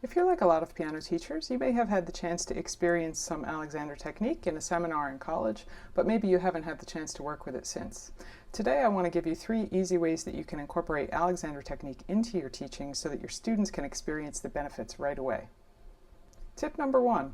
If you're like a lot of piano teachers, you may have had the chance to experience some Alexander technique in a seminar in college, but maybe you haven't had the chance to work with it since. Today I want to give you 3 easy ways that you can incorporate Alexander technique into your teaching so that your students can experience the benefits right away. Tip number 1,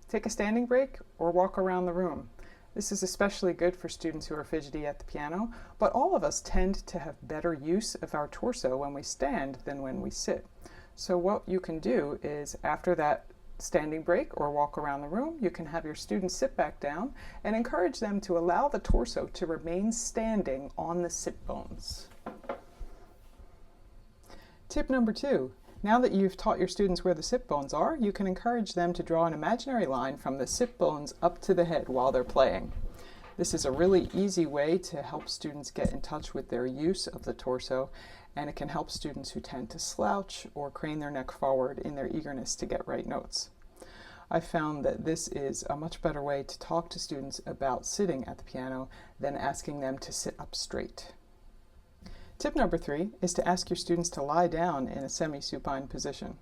take a standing break or walk around the room. This is especially good for students who are fidgety at the piano, but all of us tend to have better use of our torso when we stand than when we sit. So what you can do is, after that standing break or walk around the room, you can have your students sit back down and encourage them to allow the torso to remain standing on the sit bones. Tip number 2. Now that you've taught your students where the sit bones are, you can encourage them to draw an imaginary line from the sit bones up to the head while they're playing. This is a really easy way to help students get in touch with their use of the torso, and it can help students who tend to slouch or crane their neck forward in their eagerness to get right notes. I found that this is a much better way to talk to students about sitting at the piano than asking them to sit up straight. Tip number 3 is to ask your students to lie down in a semi-supine position.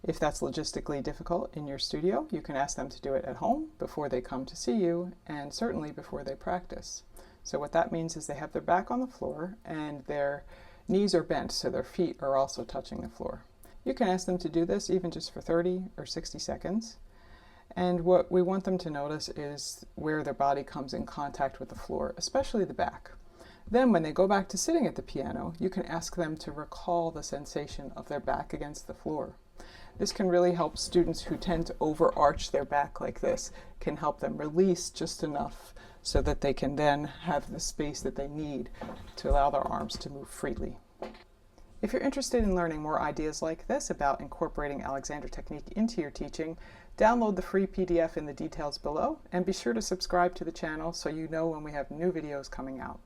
If that's logistically difficult in your studio, you can ask them to do it at home before they come to see you, and certainly before they practice. So what that means is they have their back on the floor and their knees are bent, so their feet are also touching the floor. You can ask them to do this even just for 30 or 60 seconds. And what we want them to notice is where their body comes in contact with the floor, especially the back. Then when they go back to sitting at the piano, you can ask them to recall the sensation of their back against the floor. This can really help students who tend to overarch their back like this, can help them release just enough so that they can then have the space that they need to allow their arms to move freely. If you're interested in learning more ideas like this about incorporating Alexander technique into your teaching, download the free PDF in the details below, and be sure to subscribe to the channel so you know when we have new videos coming out.